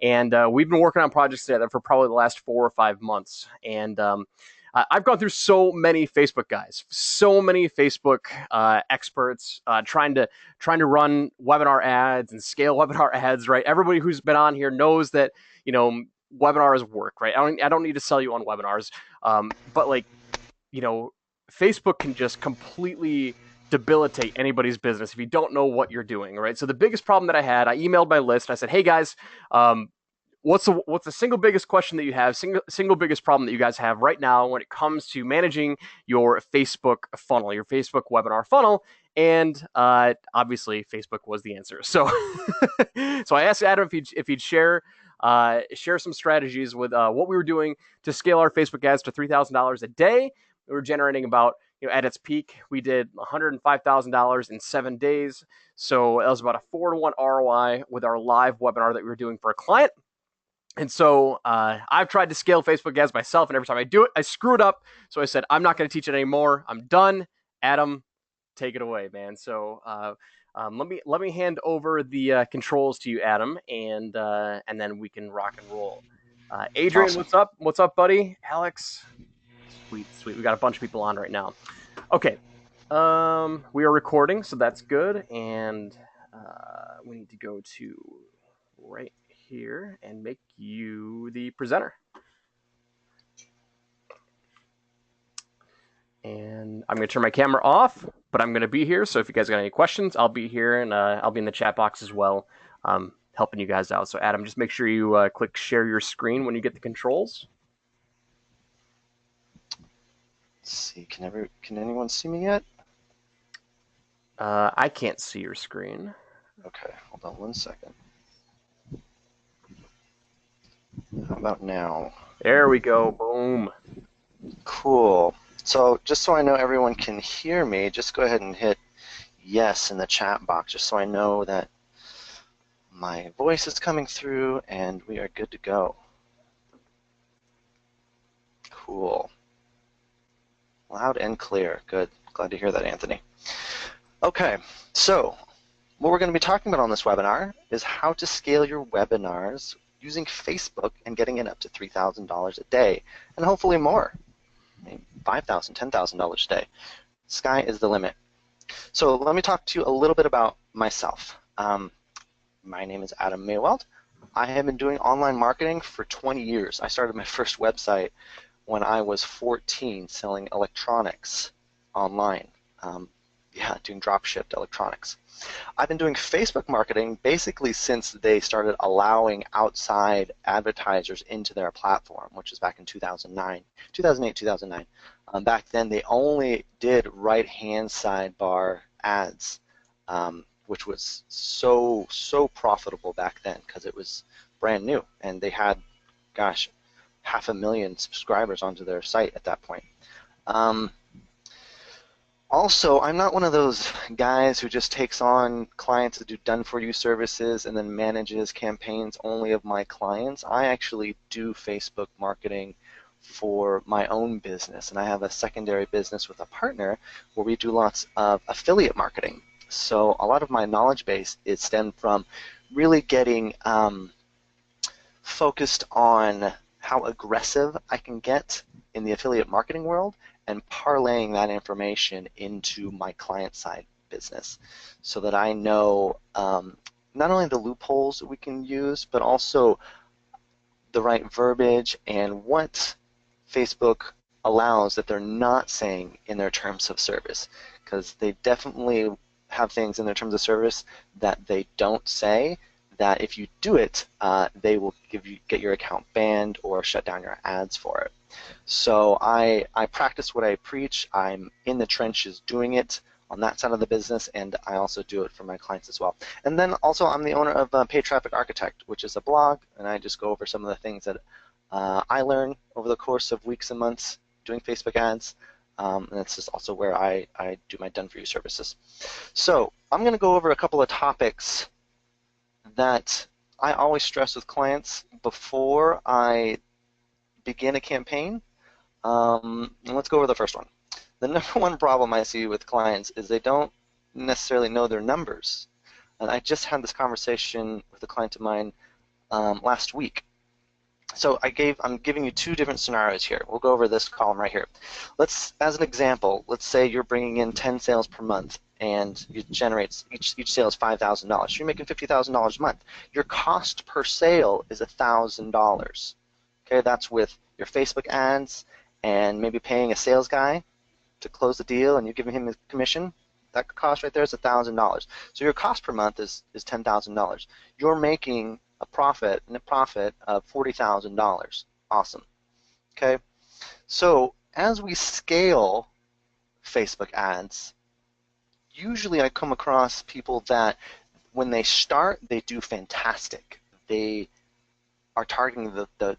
and we've been working on projects together for probably the last 4 or 5 months. And I've gone through so many Facebook guys, so many Facebook experts trying to run webinar ads and scale webinar ads. Right, everybody who's been on here knows that webinars work. Right, I don't need to sell you on webinars, but like Facebook can just completely debilitate anybody's business if you don't know what you're doing, right? So the biggest problem that I had, I emailed my list. I said, "Hey guys, what's the single biggest question that you have, single biggest problem that you guys have right now when it comes to managing your Facebook funnel, your Facebook webinar funnel?" And obviously, Facebook was the answer. So, so I asked Adam if he'd share some strategies with what we were doing to scale our Facebook ads to $3,000 a day. We were generating about, at its peak, we did $105,000 in 7 days. So that was about a 4-to-1 ROI with our live webinar that we were doing for a client. And so I've tried to scale Facebook ads myself, and every time I do it, I screw it up. So I said, I'm not going to teach it anymore. I'm done. Adam, take it away, man. So let me hand over the controls to you, Adam, and then we can rock and roll. Adrian, Awesome. what's up? What's up, buddy? Alex, sweet. We got a bunch of people on right now. Okay, we are recording, so that's good, and we need to go to right here and make you the presenter. And I'm going to turn my camera off, but I'm going to be here. So if you guys got any questions, I'll be here, and I'll be in the chat box as well, helping you guys out. So Adam, just make sure you click share your screen when you get the controls. Let's see. Can anyone see me yet? I can't see your screen. Okay, hold on 1 second. How about now? There we go. Boom. Cool. So just so I know everyone can hear me, just go ahead and hit yes in the chat box, just so I know that my voice is coming through and we are good to go. Cool. Loud and clear. Good. Glad to hear that, Anthony. Okay, so what we're going to be talking about on this webinar is how to scale your webinars using Facebook and getting it up to $3,000 a day, and hopefully more. Maybe $5,000, $10,000 a day. Sky is the limit. So let me talk to you a little bit about myself. My name is Adam Maywald. I have been doing online marketing for 20 years. I started my first website when I was 14, selling electronics online. Doing drop-shipped electronics. I've been doing Facebook marketing basically since they started allowing outside advertisers into their platform, which was back in 2008, 2009. Back then, they only did right-hand sidebar ads, which was so profitable back then because it was brand new, and they had, gosh, 500,000 subscribers onto their site at that point. Also, I'm not one of those guys who just takes on clients to do done-for-you services and then manages campaigns only of my clients. I actually do Facebook marketing for my own business, and I have a secondary business with a partner where we do lots of affiliate marketing. So a lot of my knowledge base is stemmed from really getting focused on how aggressive I can get in the affiliate marketing world and parlaying that information into my client-side business so that I know not only the loopholes that we can use, but also the right verbiage and what Facebook allows that they're not saying in their terms of service, because they definitely have things in their terms of service that they don't say that if you do it, they will get your account banned or shut down your ads for it. So I practice what I preach. I'm in the trenches doing it on that side of the business, and I also do it for my clients as well. And then also I'm the owner of Paid Traffic Architect, which is a blog, and I just go over some of the things that I learn over the course of weeks and months doing Facebook ads. And that's just also where I do my done-for-you services. So I'm going to go over a couple of topics that I always stress with clients before I begin a campaign. And let's go over the first one. The number one problem I see with clients is they don't necessarily know their numbers. And I just had this conversation with a client of mine last week. So I'm giving you two different scenarios here. We'll go over this column right here. As an example, let's say you're bringing in 10 sales per month and you generate each sale is $5,000. So you're making $50,000 a month. Your cost per sale is $1,000. Okay, that's with your Facebook ads and maybe paying a sales guy to close the deal and you giving him a commission. That cost right there is $1,000. So your cost per month is $10,000. You're making a net profit of $40,000. Awesome. Okay, so as we scale Facebook ads, usually I come across people that when they start, they do fantastic. They are targeting the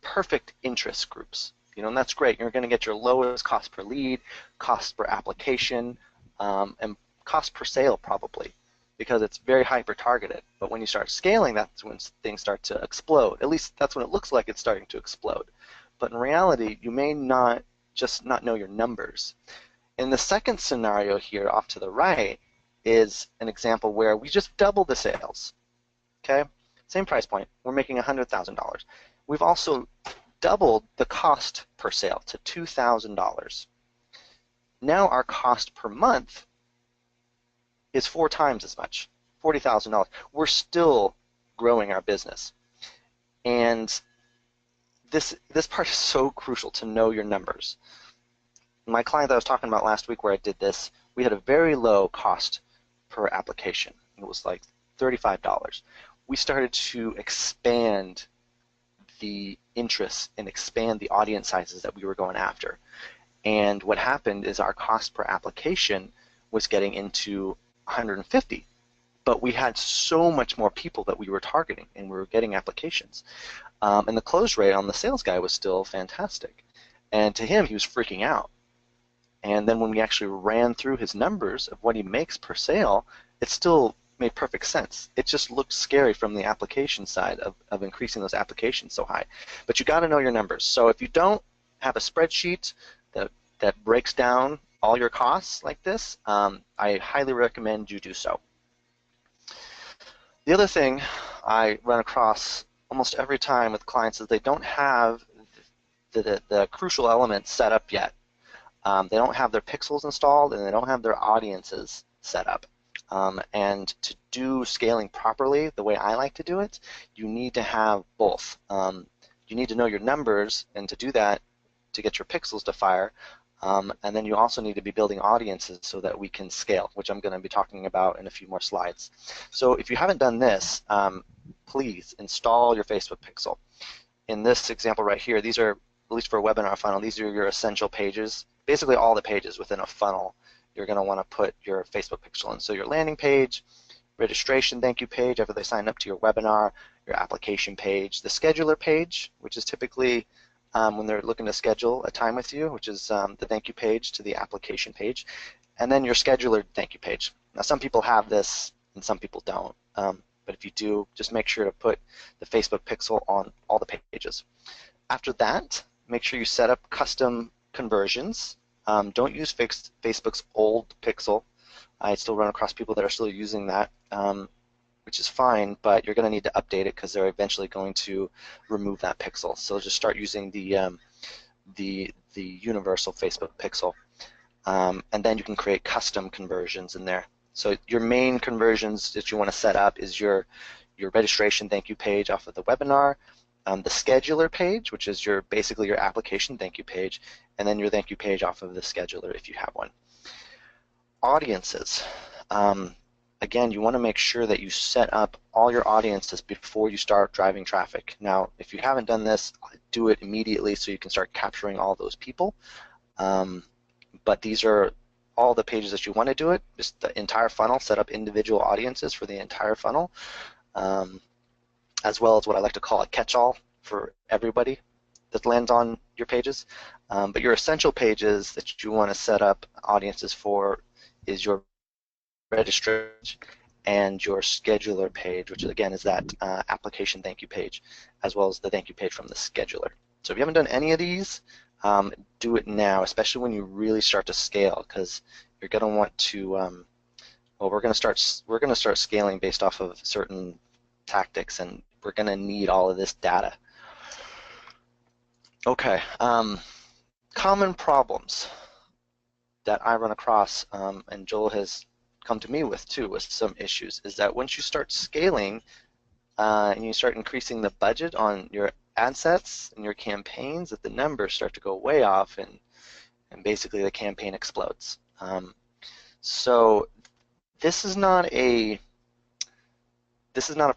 perfect interest groups. And that's great. You're going to get your lowest cost per lead, cost per application, and cost per sale probably, because it's very hyper-targeted. But when you start scaling, that's when things start to explode. At least that's when it looks like it's starting to explode. But in reality, you may not know your numbers. In the second scenario here off to the right is an example where we just doubled the sales. Okay, same price point. We're making $100,000. We've also doubled the cost per sale to $2,000. Now our cost per month is 4 times as much, $40,000. We're still growing our business. And this part is so crucial to know your numbers. My client that I was talking about last week where I did this, we had a very low cost per application. It was like $35. We started to expand the interest and expand the audience sizes that we were going after. And what happened is our cost per application was getting into 150, but we had so much more people that we were targeting and we were getting applications. And the close rate on the sales guy was still fantastic. And to him, he was freaking out. And then when we actually ran through his numbers of what he makes per sale, it still made perfect sense. It just looked scary from the application side of increasing those applications so high. But you got to know your numbers. So if you don't have a spreadsheet that breaks down all your costs like this, I highly recommend you do so. The other thing I run across almost every time with clients is they don't have the crucial elements set up yet. They don't have their pixels installed and they don't have their audiences set up. And to do scaling properly, the way I like to do it, you need to have both. You need to know your numbers, and to do that, to get your pixels to fire, and then you also need to be building audiences so that we can scale, which I'm going to be talking about in a few more slides. So if you haven't done this, please install your Facebook pixel. In this example right here, these are, at least for a webinar funnel, these are your essential pages. Basically all the pages within a funnel, you're going to want to put your Facebook pixel in. So your landing page, registration thank you page after they sign up to your webinar, your application page, the scheduler page, which is typically when they're looking to schedule a time with you, which is the thank you page to the application page, and then your scheduler thank you page. Now some people have this and some people don't, but if you do, just make sure to put the Facebook pixel on all the pages. After that, make sure you set up custom conversions. Don't use Facebook's old pixel. I still run across people that are still using that, which is fine, but you're going to need to update it because they're eventually going to remove that pixel. So just start using the universal Facebook pixel, and then you can create custom conversions in there. So your main conversions that you want to set up is your registration thank you page off of the webinar, the scheduler page, which is basically your application thank you page, and then your thank you page off of the scheduler if you have one. Audiences. Again, you want to make sure that you set up all your audiences before you start driving traffic. Now, if you haven't done this, do it immediately so you can start capturing all those people. But these are all the pages that you want to do it. Just the entire funnel, set up individual audiences for the entire funnel, as well as what I like to call a catch-all for everybody that lands on your pages. But your essential pages that you want to set up audiences for is your registration and your scheduler page, which again is that application thank you page, as well as the thank you page from the scheduler. So if you haven't done any of these, do it now, especially when you really start to scale, because you're going to want to. Well, we're going to start scaling based off of certain tactics, and we're going to need all of this data. Okay, common problems that I run across, and Joel has come to me with too, with some issues, is that once you start scaling and you start increasing the budget on your ad sets and your campaigns, that the numbers start to go way off, and basically the campaign explodes. So this is not a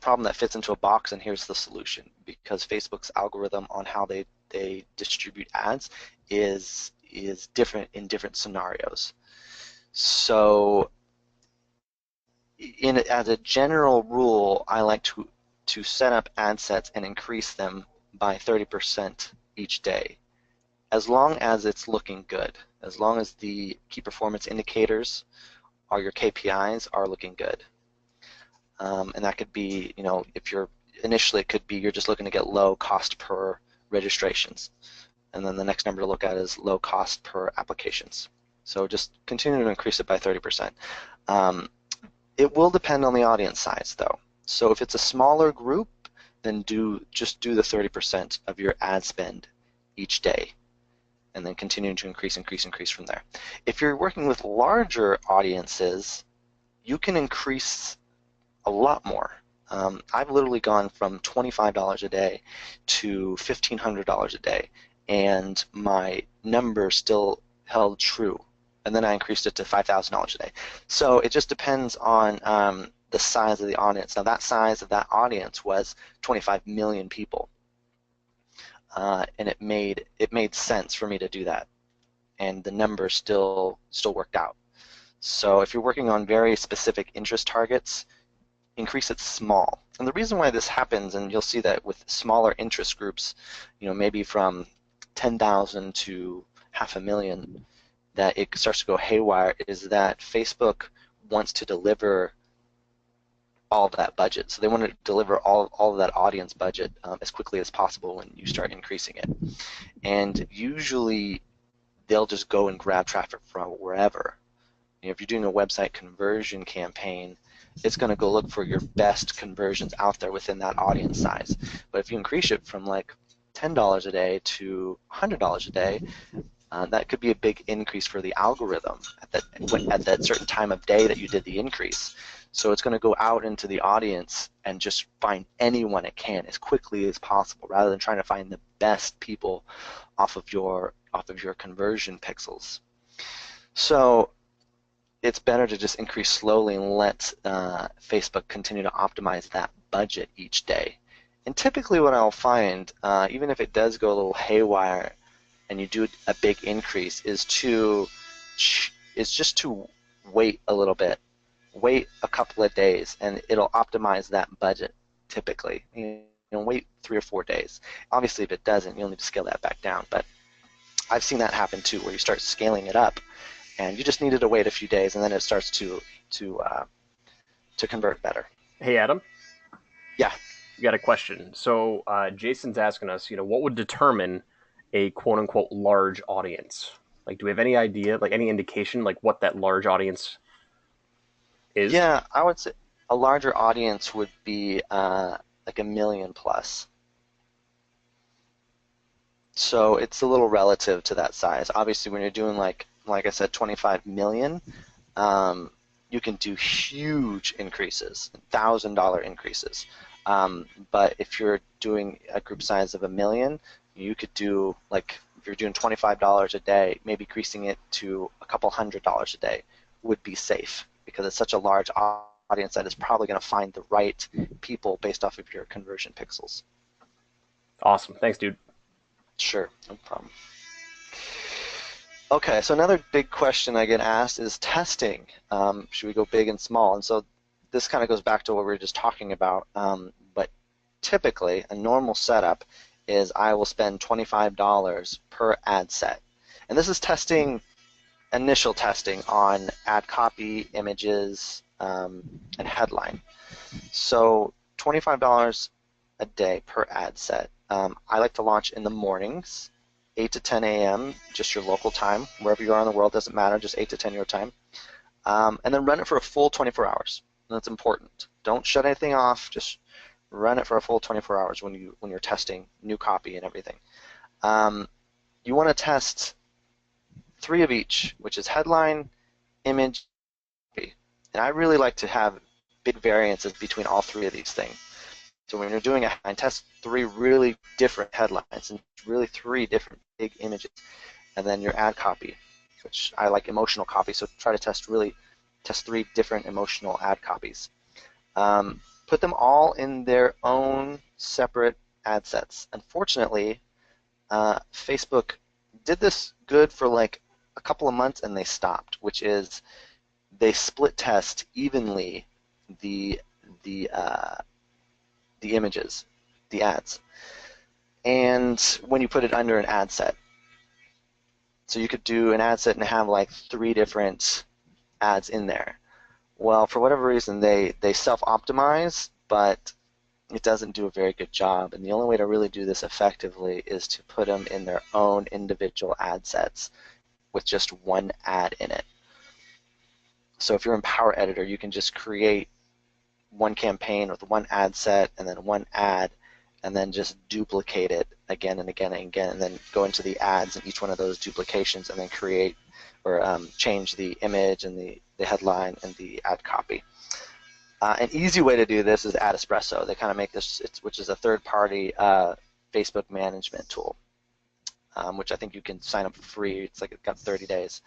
problem that fits into a box and here's the solution, because Facebook's algorithm on how they distribute ads is different in different scenarios. So as a general rule, I like to set up ad sets and increase them by 30% each day, as long as it's looking good, as long as the key performance indicators or your KPIs are looking good. And that could be, if you're initially, it could be you're just looking to get low cost per registrations, and then the next number to look at is low cost per applications. So just continue to increase it by 30%. It will depend on the audience size though. So if it's a smaller group, then just do the 30% of your ad spend each day, and then continue to increase from there. If you're working with larger audiences, you can increase a lot more. I've literally gone from $25 a day to $1,500 a day, and my number still held true. And then I increased it to $5,000 a day. So it just depends on the size of the audience. Now that size of that audience was 25 million people, and it made sense for me to do that, and the numbers still worked out. So if you're working on very specific interest targets, increase it small. And the reason why this happens, and you'll see that with smaller interest groups, maybe from 10,000 to 500,000, that it starts to go haywire, is that Facebook wants to deliver all of that budget. So they want to deliver all of that audience budget as quickly as possible when you start increasing it. And usually they'll just go and grab traffic from wherever. If you're doing a website conversion campaign, it's going to go look for your best conversions out there within that audience size. But if you increase it from like $10 a day to $100 a day, that could be a big increase for the algorithm at that certain time of day that you did the increase. So it's going to go out into the audience and just find anyone it can as quickly as possible, rather than trying to find the best people off of your conversion pixels. So it's better to just increase slowly and let Facebook continue to optimize that budget each day. And typically what I'll find, even if it does go a little haywire and you do a big increase, is just to wait a little bit. Wait a couple of days, and it'll optimize that budget typically. Wait 3 or 4 days. Obviously, if it doesn't, you'll need to scale that back down. But I've seen that happen too, where you start scaling it up, and you just needed to wait a few days, and then it starts to convert better. Hey, Adam. Yeah. You got a question. So Jason's asking us, what would determine a quote-unquote large audience? Like, do we have any idea, like any indication, like what that large audience is? Yeah, I would say a larger audience would be like 1 million plus. So it's a little relative to that size. Obviously, when you're doing like I said, 25 million, you can do huge increases, $1,000 increases. But if you're doing a group size of 1 million, you could do, like, if you're doing $25 a day, maybe increasing it to a couple $100 a day would be safe, because it's such a large audience that is probably going to find the right people based off of your conversion pixels. Awesome. Thanks, dude. Sure, no problem. Okay, so another big question I get asked is testing. Should we go big and small? And so this kind of goes back to what we were just talking about. But typically, a normal setup is I will spend $25 per ad set. And this is testing, initial testing on ad copy, images, and headline. So $25 a day per ad set. I like to launch in the mornings, 8 to 10 a.m., just your local time. Wherever you are in the world, doesn't matter, just 8 to 10 your time. And then run it for a full 24 hours. And that's important. Don't shut anything off. Just Run it for a full 24 hours when you're testing new copy and everything. You want to test 3 of each, which is headline, image, copy. And I really like to have big variances between all 3 of these things. So when you're doing a headline, test 3 really different headlines and really 3 different big images, and then your ad copy, which I like emotional copy. So try to test 3 different emotional ad copies. Put them all in their own separate ad sets. Unfortunately, Facebook did this good for like a couple of months and they stopped, which is they split test evenly the images, the ads, and when you put it under an ad set. So you could do an ad set and have like 3 different ads in there. Well, for whatever reason, they self-optimize, but it doesn't do a very good job. And the only way to really do this effectively is to put them in their own individual ad sets with just 1 ad in it. So if you're in Power Editor, you can just create 1 campaign with 1 ad set and then 1 ad, and then just duplicate it again and again and again, and then go into the ads in each one of those duplications and then create or change the image and the headline and the ad copy. An easy way to do this is Ad Espresso. They kind of make this, which is a third-party Facebook management tool, which I think you can sign up for free. It's like it's got 30 days,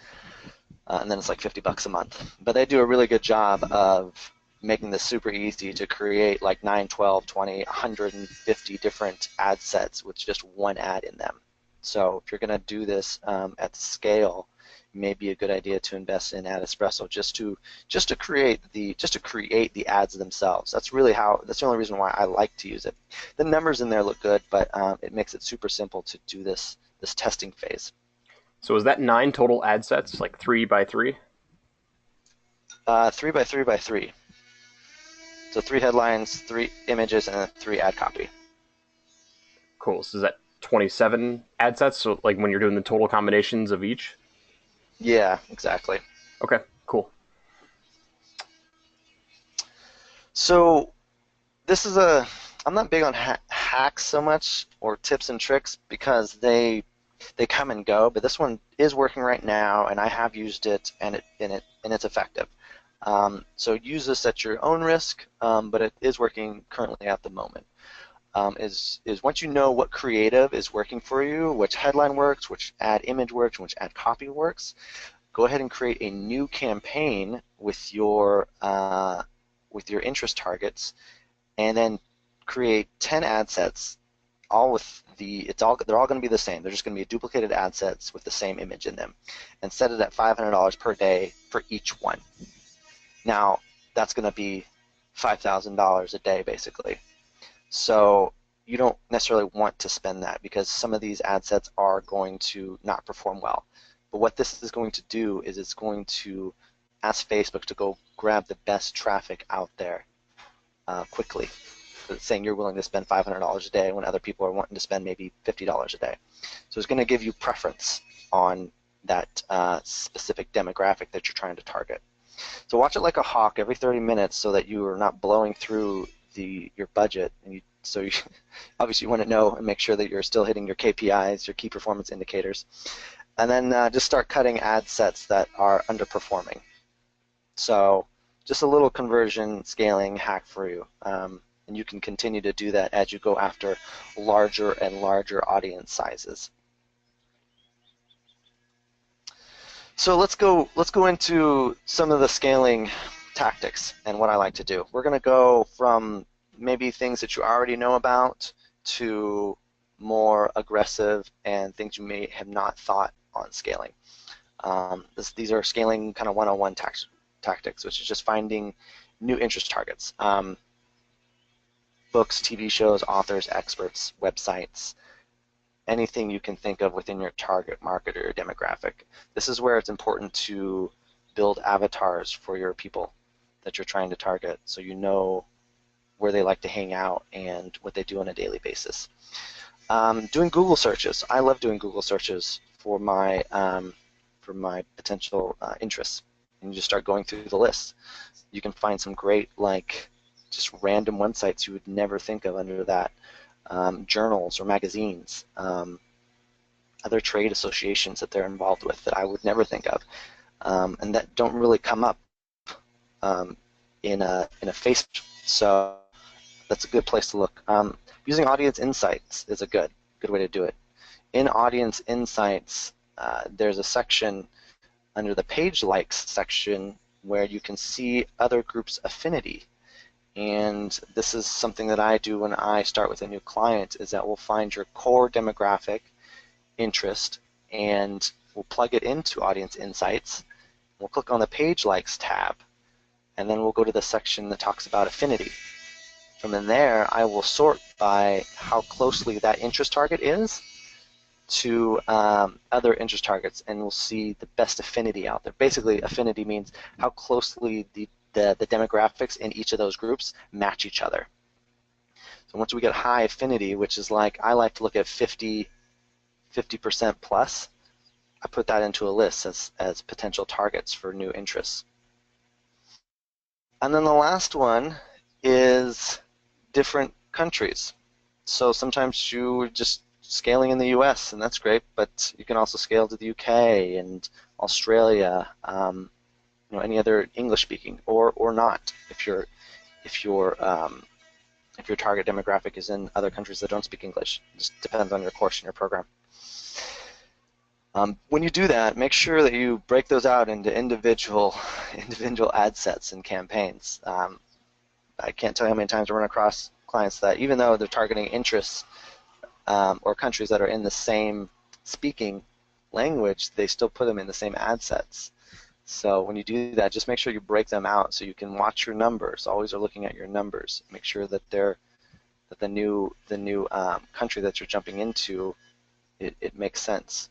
and then it's like $50 a month. But they do a really good job of making this super easy to create like 9, 12, 20, 150 different ad sets with just 1 ad in them. So if you're going to do this at scale, it may be a good idea to invest in Ad Espresso just to create the ads themselves. That's the only reason why I like to use it. The numbers in there look good, but it makes it super simple to do this testing phase. So is that 9 total ad sets, like 3 by 3? 3 by 3 by 3. So 3 headlines, 3 images, and 3 ad copy. Cool. So is that 27 ad sets? So like when you're doing the total combinations of each? Yeah, exactly. Okay, cool. So this is I'm not big on hacks so much or tips and tricks because they come and go, but this one is working right now and I have used it and it's effective. So use this at your own risk, but it is working currently at the moment. Is once you know what creative is working for you, which headline works, which ad image works, which ad copy works, go ahead and create a new campaign with your interest targets, and then create 10 ad sets. They're all going to be the same. They're just going to be duplicated ad sets with the same image in them, and set it at $500 per day for each one. Now that's going to be $5,000 a day basically. So you don't necessarily want to spend that because some of these ad sets are going to not perform well. But what this is going to do is it's going to ask Facebook to go grab the best traffic out there quickly. So it's saying you're willing to spend $500 a day when other people are wanting to spend maybe $50 a day. So it's going to give you preference on that specific demographic that you're trying to target. So watch it like a hawk every 30 minutes so that you are not blowing through your budget. And obviously you want to know and make sure that you're still hitting your KPIs, your key performance indicators. And then just start cutting ad sets that are underperforming. So just a little conversion scaling hack for you. And you can continue to do that as you go after larger and larger audience sizes. So let's go into some of the scaling tactics and what I like to do. We're going to go from maybe things that you already know about to more aggressive and things you may have not thought on scaling. These are scaling kind of one-on-one tactics, which is just finding new interest targets. Books, TV shows, authors, experts, websites, anything you can think of within your target market or your demographic. This is where it's important to build avatars for your people that you're trying to target so you know where they like to hang out and what they do on a daily basis. Doing Google searches. I love doing Google searches for my potential interests. And you just start going through the list. You can find some great just random websites you would never think of under that, journals or magazines, other trade associations that they're involved with that I would never think of, and that don't really come up in a Facebook. So that's a good place to look. Using audience insights is a good way to do it. In audience insights, there's a section under the page likes section where you can see other groups' affinity. And this is something that I do when I start with a new client, is that we'll find your core demographic interest and we'll plug it into audience insights. We'll click on the page likes tab, and then we'll go to the section that talks about affinity. From in there, I will sort by how closely that interest target is to other interest targets, and we'll see the best affinity out there. Basically, affinity means how closely the demographics in each of those groups match each other. So once we get high affinity, which is like, I like to look at 50% plus, I put that into a list as potential targets for new interests. And then the last one is different countries. So sometimes you're just scaling in the US, and that's great, but you can also scale to the UK and Australia, any other English speaking, or not, if your target demographic is in other countries that don't speak English. It just depends on your course and your program. When you do that, make sure that you break those out into individual ad sets and campaigns. I can't tell you how many times I run across clients that even though they're targeting interests or countries that are in the same speaking language, they still put them in the same ad sets. So when you do that, just make sure you break them out so you can watch your numbers. Always are looking at your numbers. Make sure that the new country that you're jumping into, it makes sense.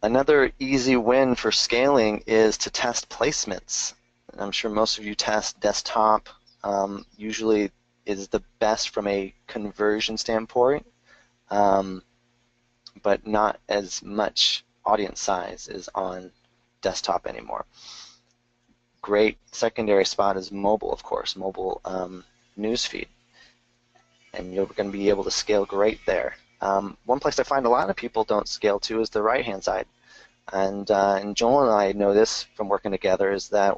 Another easy win for scaling is to test placements. I'm sure most of you test desktop. Usually is the best from a conversion standpoint, but not as much audience size is on desktop anymore. Great secondary spot is mobile, of course, mobile newsfeed, and you're going to be able to scale great there. One place I find a lot of people don't scale to is the right-hand side, and Joel and I know this from working together, is that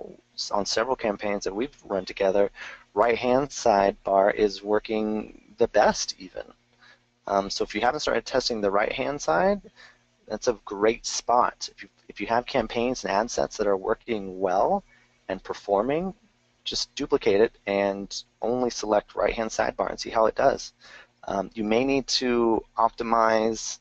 on several campaigns that we've run together, right-hand side bar is working the best even. So if you haven't started testing the right-hand side, that's a great spot. If you have campaigns and ad sets that are working well and performing, just duplicate it and only select right-hand sidebar and see how it does. You may need to optimize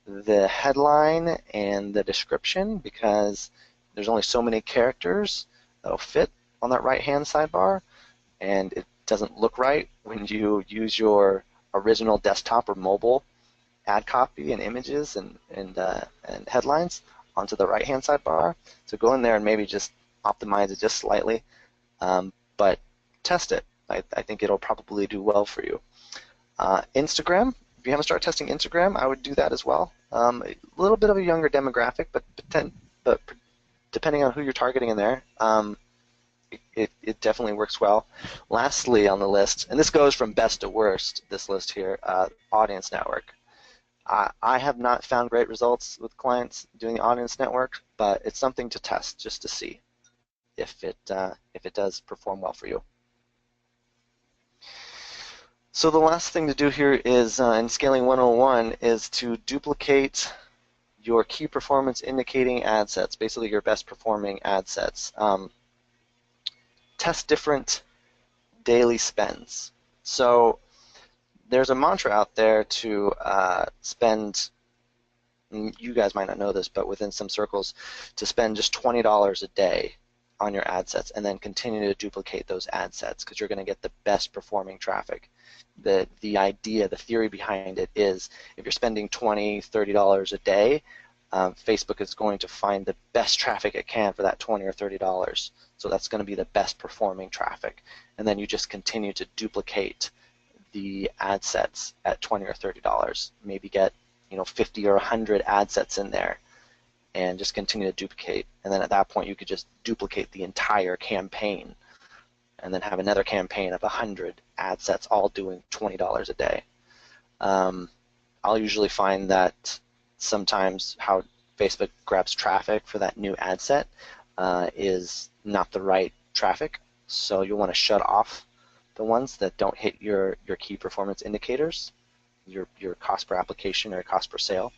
the headline and the description because there's only so many characters that'll fit on that right-hand sidebar, and it doesn't look right when you use your original desktop or mobile ad copy and images and headlines onto the right-hand sidebar. So go in there and maybe just optimize it just slightly, but test it. I think it'll probably do well for you. Instagram, if you haven't started testing Instagram, I would do that as well. A little bit of a younger demographic, but depending on who you're targeting in there, it definitely works well. Lastly on the list, and this goes from best to worst, this list here, audience network. I have not found great results with clients doing the audience network, but it's something to test just to see if it does perform well for you. So the last thing to do here is, in Scaling 101, is to duplicate your key performance indicating ad sets, basically your best performing ad sets. Test different daily spends. So there's a mantra out there to spend, you guys might not know this, but within some circles, to spend just $20 a day on your ad sets and then continue to duplicate those ad sets because you're going to get the best performing traffic. The idea, the theory behind it is if you're spending $20, $30 a day, Facebook is going to find the best traffic it can for that $20 or $30. So that's going to be the best performing traffic. And then you just continue to duplicate the ad sets at $20 or $30. Maybe get 50 or 100 ad sets in there and just continue to duplicate. And then at that point you could just duplicate the entire campaign and then have another campaign of 100 ad sets all doing $20 a day. I'll usually find that sometimes how Facebook grabs traffic for that new ad set is not the right traffic, so you'll want to shut off the ones that don't hit your key performance indicators, your cost per application or cost per sale.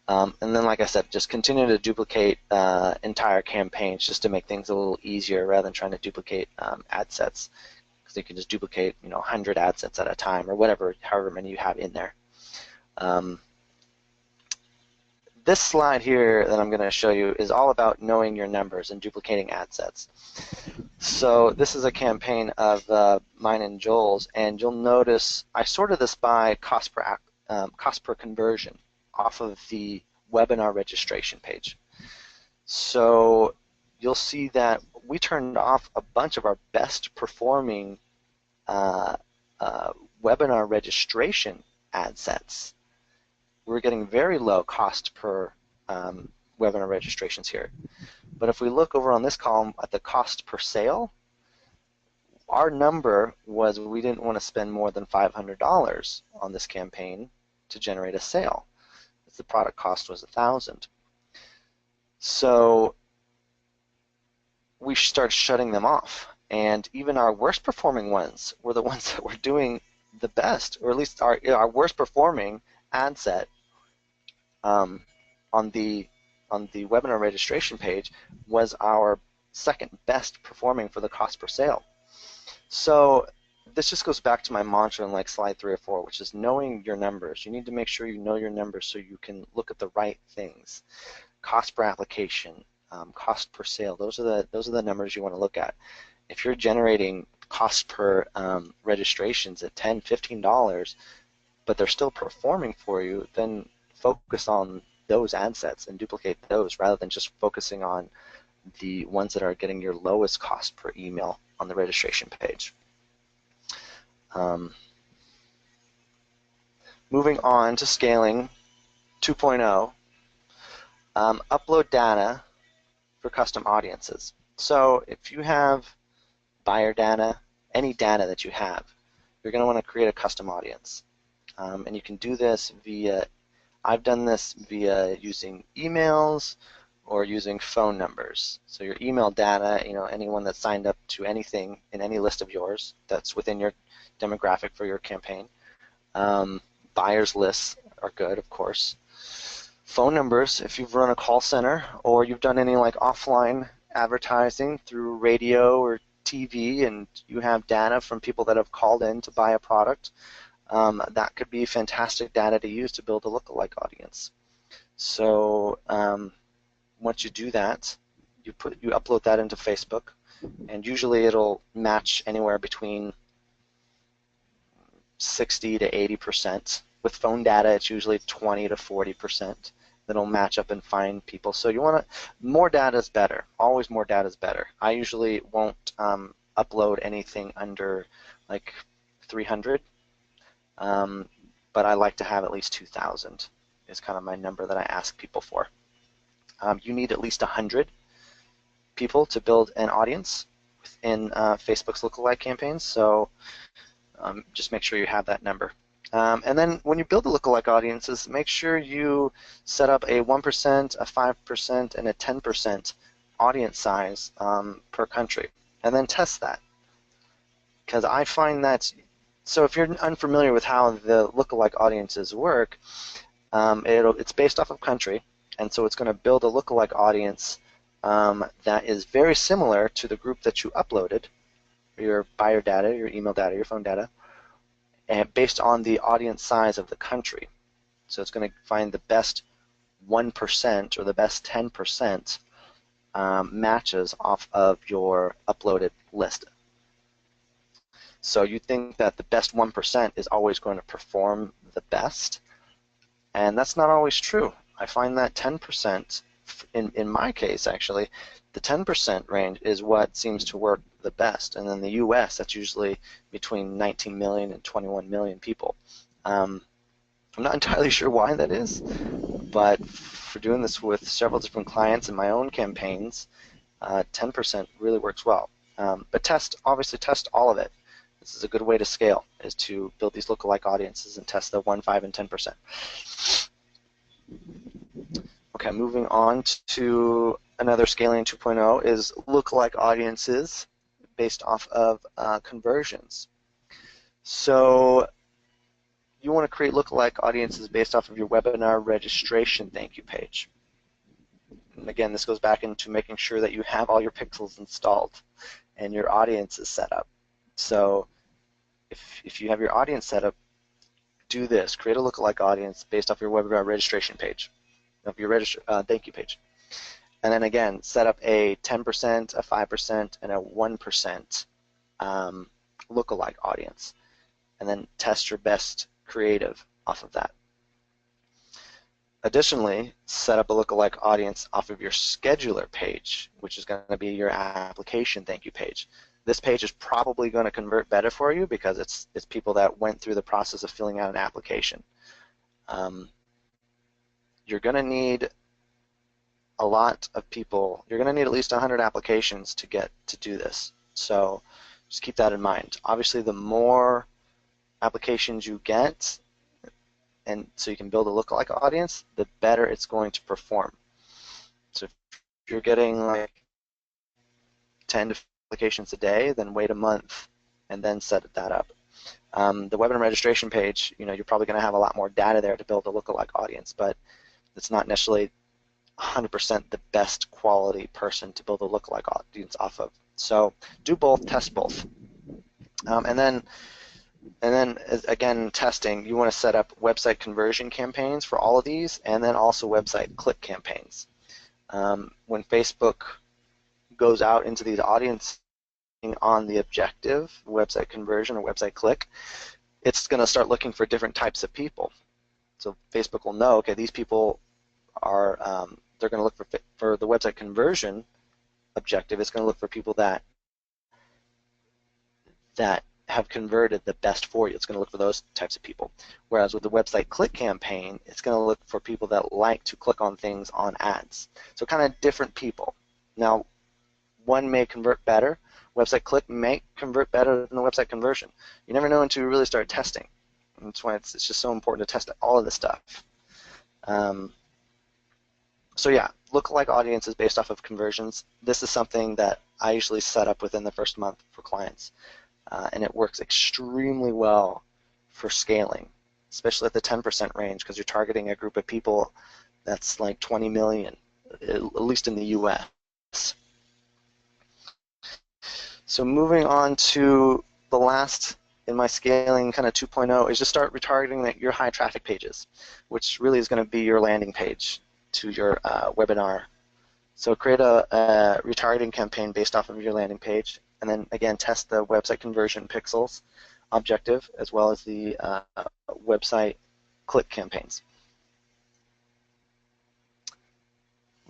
And then, like I said, just continue to duplicate entire campaigns just to make things a little easier rather than trying to duplicate ad sets, because you can just duplicate 100 ad sets at a time or whatever, however many you have in there. This slide here that I'm going to show you is all about knowing your numbers and duplicating ad sets. So this is a campaign of mine and Joel's, and you'll notice I sorted this by cost per conversion off of the webinar registration page. So you'll see that we turned off a bunch of our best performing webinar registration ad sets. We're getting very low cost per webinar registrations here. But if we look over on this column at the cost per sale, our number was we didn't want to spend more than $500 on this campaign to generate a sale. The product cost was $1,000. So we started shutting them off, and even our worst performing ones were the ones that were doing the best, or at least our worst performing ad set on the webinar registration page was our second best performing for the cost per sale. So this just goes back to my mantra in like slide 3 or 4, which is knowing your numbers. You need to make sure you know your numbers so you can look at the right things. Cost per application, cost per sale. Those are the numbers you want to look at. If you're generating cost per registrations at $10, $15, but they're still performing for you, then focus on those ad sets and duplicate those rather than just focusing on the ones that are getting your lowest cost per email on the registration page. Moving on to scaling 2.0, upload data for custom audiences. So if you have buyer data, any data that you have, you're going to want to create a custom audience. And you can do this via, I've done this via using emails or using phone numbers. So your email data, anyone that signed up to anything in any list of yours that's within your demographic for your campaign. Buyers lists are good, of course. Phone numbers, if you've run a call center or you've done any like offline advertising through radio or TV and you have data from people that have called in to buy a product, that could be fantastic data to use to build a lookalike audience. So once you do that, you upload that into Facebook, and usually it'll match anywhere between 60 to 80%. With phone data, it's usually 20 to 40% that'll match up and find people. So you want to, more data is better. Always more data is better. I usually won't upload anything under like 300, but I like to have at least 2,000 is kind of my number that I ask people for. You need at least 100 people to build an audience in Facebook's lookalike campaigns, so just make sure you have that number. And then when you build the lookalike audiences, make sure you set up a 1%, a 5%, and a 10% audience size per country, and then test that. Because I find that, so if you're unfamiliar with how the lookalike audiences work, it's based off of country, and so it's going to build a lookalike audience that is very similar to the group that you uploaded, your buyer data, your email data, your phone data, and based on the audience size of the country. So it's going to find the best 1% or the best 10% matches off of your uploaded list. So you think that the best 1% is always going to perform the best, and that's not always true. I find that 10%, in my case actually, the 10% range is what seems to work the best. And in the US, that's usually between 19 million and 21 million people. I'm not entirely sure why that is, but for doing this with several different clients in my own campaigns, 10% really works well. But obviously test all of it. This is a good way to scale, is to build these lookalike audiences and test the 1, 5, and 10%. Okay, moving on to another scaling 2.0 is lookalike audiences based off of conversions. So you want to create lookalike audiences based off of your webinar registration thank you page. And again, this goes back into making sure that you have all your pixels installed and your audience is set up. So if you have your audience set up, do this. Create a lookalike audience based off your webinar registration page, of your thank you page. And then again, set up a 10%, a 5%, and a 1% lookalike audience. And then test your best creative off of that. Additionally, set up a lookalike audience off of your scheduler page, which is going to be your application thank you page. This page is probably going to convert better for you because it's people that went through the process of filling out an application. You're going to need a lot of people. You're going to need at least 100 applications to get to do this. So just keep that in mind. Obviously, the more applications you get, and so you can build a lookalike audience, the better it's going to perform. So if you're getting like 10 to 15 applications a day, then wait a month and then set that up. The webinar registration page, you're probably going to have a lot more data there to build a lookalike audience, but it's not necessarily 100% the best quality person to build a lookalike audience off of. So do both, test both. And then again, testing, you want to set up website conversion campaigns for all of these, and then also website click campaigns. When Facebook goes out into these audiences on the objective, website conversion or website click, it's going to start looking for different types of people. So Facebook will know, okay, these people are, they're going to look for the website conversion objective. It's going to look for people that have converted the best for you. It's going to look for those types of people. Whereas with the website click campaign, it's going to look for people that like to click on things on ads. So kind of different people. Now, one may convert better. Website click may convert better than the website conversion. You never know until you really start testing. And that's why it's just so important to test all of this stuff. So yeah, lookalike audiences based off of conversions. This is something that I usually set up within the first month for clients. And it works extremely well for scaling, especially at the 10% range, because you're targeting a group of people that's like 20 million, at least in the US. So moving on to the last in my scaling kind of 2.0 is just start retargeting your high traffic pages, which really is going to be your landing page to your webinar. So create a retargeting campaign based off of your landing page, and then again test the website conversion pixels objective as well as the website click campaigns.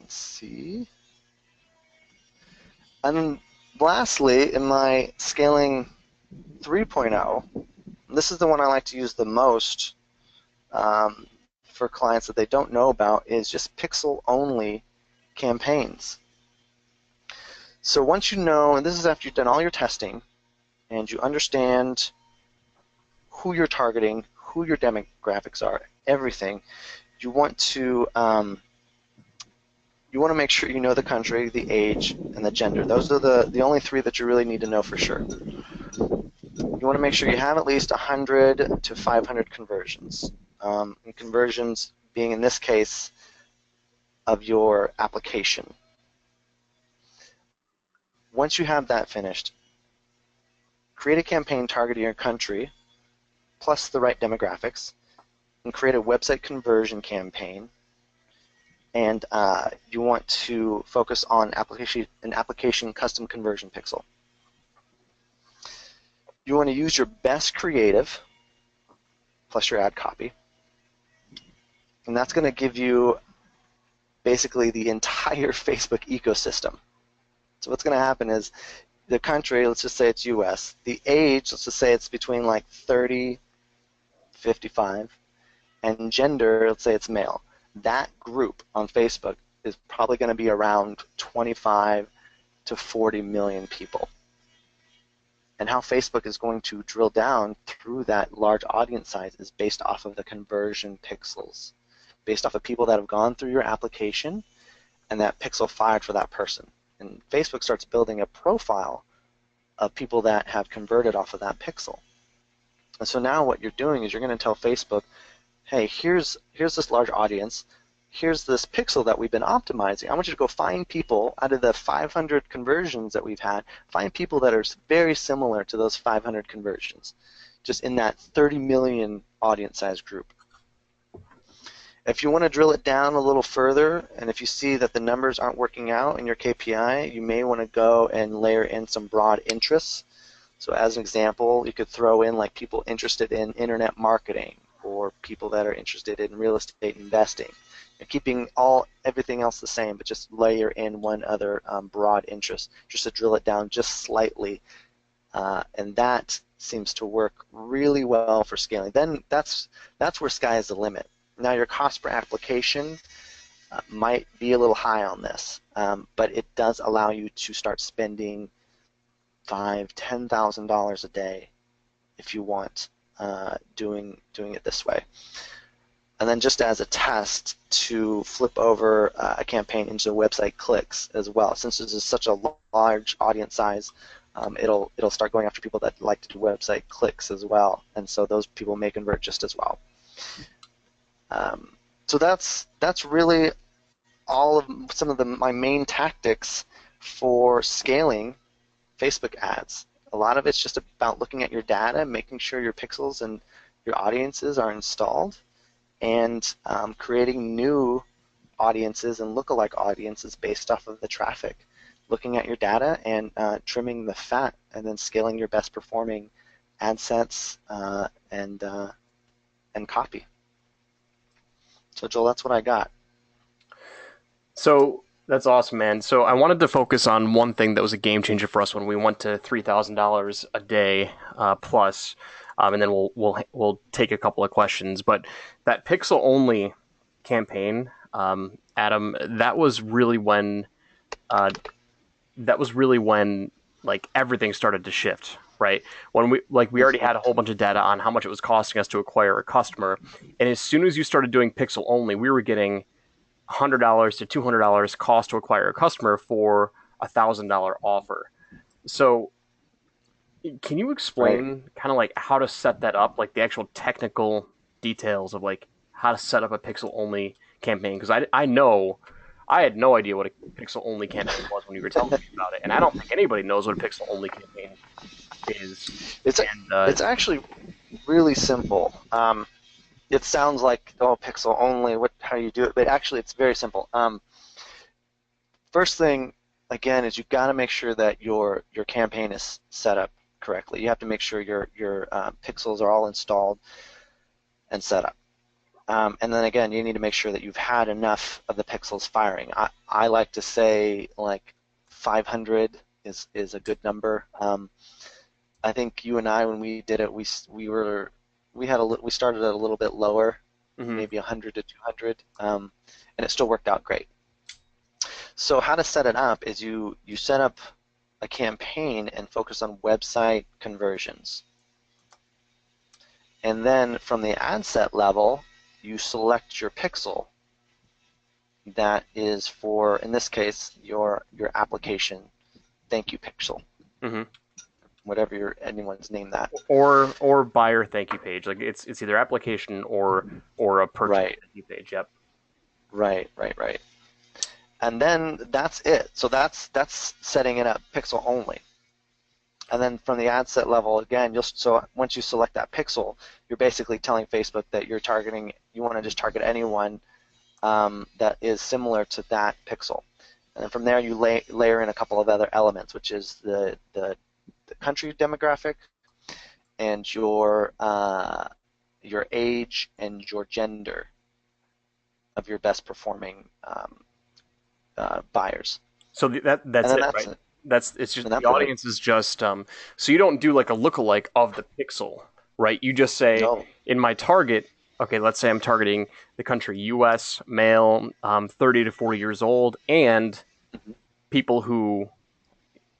Let's see. And then lastly, in my scaling 3.0, this is the one I like to use the most for clients that they don't know about, is just pixel only campaigns. So once you know, and this is after you've done all your testing and you understand who you're targeting, who your demographics are, everything, you want to make sure you know the country, the age, and the gender. Those are the only three that you really need to know for sure. You want to make sure you have at least 100 to 500 conversions. And conversions being, in this case, of your application. Once you have that finished, create a campaign targeting your country plus the right demographics, and create a website conversion campaign. And you want to focus on an application custom conversion pixel. You want to use your best creative plus your ad copy, and that's going to give you basically the entire Facebook ecosystem. So what's going to happen is the country, let's just say it's US, the age, let's just say it's between like 30, 55, and gender, let's say it's male. That group on Facebook is probably going to be around 25 to 40 million people. And how Facebook is going to drill down through that large audience size is based off of the conversion pixels, based off of people that have gone through your application and that pixel fired for that person. And Facebook starts building a profile of people that have converted off of that pixel. And so now what you're doing is you're going to tell Facebook, hey, here's this large audience, here's this pixel that we've been optimizing. I want you to go find people out of the 500 conversions that we've had, find people that are very similar to those 500 conversions, just in that 30 million audience size group. If you want to drill it down a little further, and if you see that the numbers aren't working out in your KPI, you may want to go and layer in some broad interests. So as an example, you could throw in like people interested in internet marketing or people that are interested in real estate investing. You're keeping everything else the same, but just layer in one other broad interest just to drill it down just slightly. And that seems to work really well for scaling. Then that's where sky is the limit. Now your cost per application might be a little high on this, but it does allow you to start spending $5,000, $10,000 a day if you want doing it this way. And then just as a test to flip over a campaign into website clicks as well. Since this is such a large audience size, it'll start going after people that like to do website clicks as well, and so those people may convert just as well. So that's really all of some of my main tactics for scaling Facebook ads. A lot of it's just about looking at your data, making sure your pixels and your audiences are installed, and creating new audiences and lookalike audiences based off of the traffic. Looking at your data and trimming the fat, and then scaling your best performing ad sets and copy. So Joel, that's what I got. So that's awesome, man. So I wanted to focus on one thing that was a game changer for us when we went to $3,000 a day plus, and then we'll take a couple of questions. But that pixel only campaign, Adam, that was really when like everything started to shift. Right, when we already had a whole bunch of data on how much it was costing us to acquire a customer, and as soon as you started doing pixel only, we were getting $100 to $200 cost to acquire a customer for $1,000 offer. So, can you explain kind of like how to set that up, like the actual technical details of like how to set up a pixel only campaign? Because I know I had no idea what a pixel only campaign was when you were telling me about it, and I don't think anybody knows what a pixel only campaign is. It's actually really simple. It sounds like, oh, pixel only, how you do it, but actually it's very simple. First thing, again, is you've got to make sure that your campaign is set up correctly. You have to make sure your pixels are all installed and set up. And then again, you need to make sure that you've had enough of the pixels firing. I like to say like 500 is a good number. I think you and I, when we did it, we started at a little bit lower, maybe 100 to 200, and it still worked out great. So how to set it up is you set up a campaign and focus on website conversions, and then from the ad set level, you select your pixel that is for, in this case, your application thank you pixel. Whatever anyone's named that, or buyer thank you page. Like it's either application or a purchase thank you page. Yep. Right. And then that's it. So that's setting it up pixel only. And then from the ad set level, again, so once you select that pixel, you're basically telling Facebook that you're targeting. You want to just target anyone that is similar to that pixel. And then from there, you layer in a couple of other elements, which is the country demographic and your age and your gender of your best performing buyers. So that's it, right? It's just the audience is just so you don't do like a lookalike of the pixel, right? You just say in my target. Okay, let's say I'm targeting the country U.S. male, 30 to 40 years old, and people who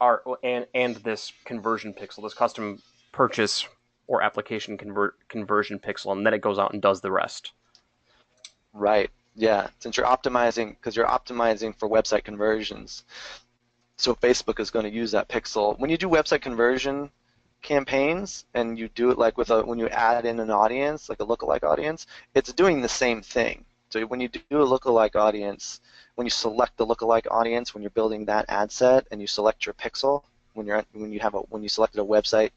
and this conversion pixel, this custom purchase or application conversion pixel, and then it goes out and does the rest. Right. Yeah. Since you're optimizing, because you're optimizing for website conversions, so Facebook is going to use that pixel. When you do website conversion campaigns and you do it like when you add in an audience, like a lookalike audience, it's doing the same thing. So when you do a lookalike audience, when you select the lookalike audience, when you're building that ad set and you select your pixel, when you selected a website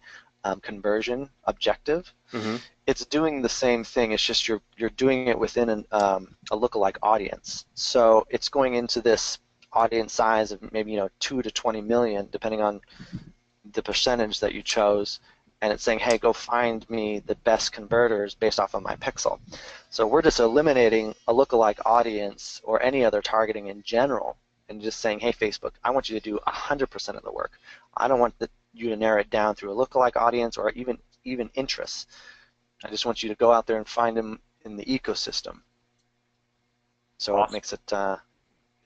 conversion objective, Mm-hmm. it's doing the same thing. It's just you're doing it within a lookalike audience. So it's going into this audience size of maybe 2 to 20 million, depending on the percentage that you chose, and it's saying, hey, go find me the best converters based off of my pixel. So we're just eliminating a lookalike audience or any other targeting in general, and just saying, hey, Facebook, I want you to do 100% of the work. I don't want you to narrow it down through a lookalike audience or even interests. I just want you to go out there and find them in the ecosystem. So Awesome.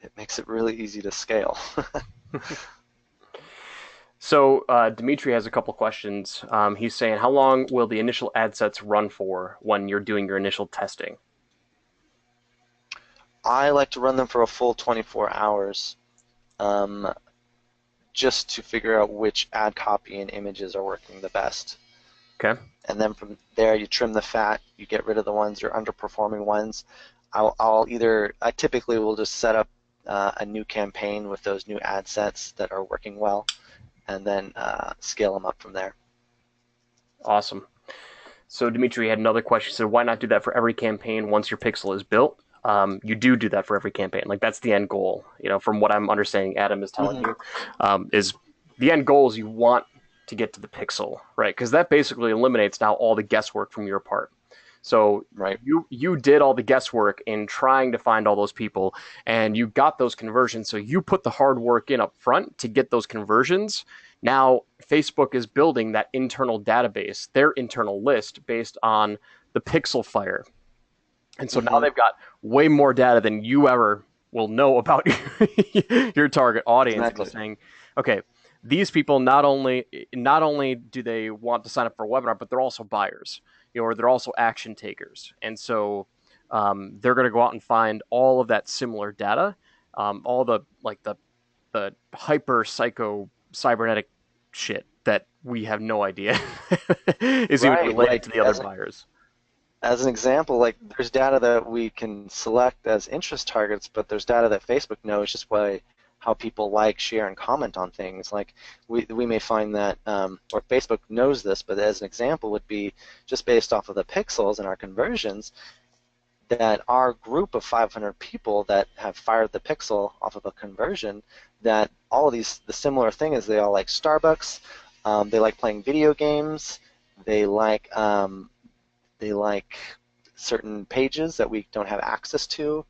it makes it really easy to scale. So Dimitri has a couple questions. He's saying, how long will the initial ad sets run for when you're doing your initial testing? I like to run them for a full 24 hours just to figure out which ad copy and images are working the best. Okay. And then from there, you trim the fat, you get rid of the ones, your underperforming ones. I typically will just set up a new campaign with those new ad sets that are working well, and then scale them up from there. Awesome. So Dimitri had another question. He said, why not do that for every campaign once your pixel is built? You do that for every campaign. Like, that's the end goal. From what I'm understanding, Adam is telling you, is the end goal is you want to get to the pixel, right? Because that basically eliminates now all the guesswork from your part. So right. you did all the guesswork in trying to find all those people, and you got those conversions. So you put the hard work in up front to get those conversions. Now Facebook is building that internal database, their internal list based on the pixel fire. And so now they've got way more data than you ever will know about your target audience. Exactly. And saying, okay, these people not only do they want to sign up for a webinar, but they're also buyers, or they're also action takers. And so they're going to go out and find all of that similar data, all the hyper psycho cybernetic shit that we have no idea is even related to the other buyers. As an example, like, there's data that we can select as interest targets, but there's data that Facebook knows just by how people like, share, and comment on things. Like, we may find that, or Facebook knows this, but as an example would be just based off of the pixels and our conversions, that our group of 500 people that have fired the pixel off of a conversion, that all of these, the similar thing is they all like Starbucks, they like playing video games, they like certain pages that we don't have access to.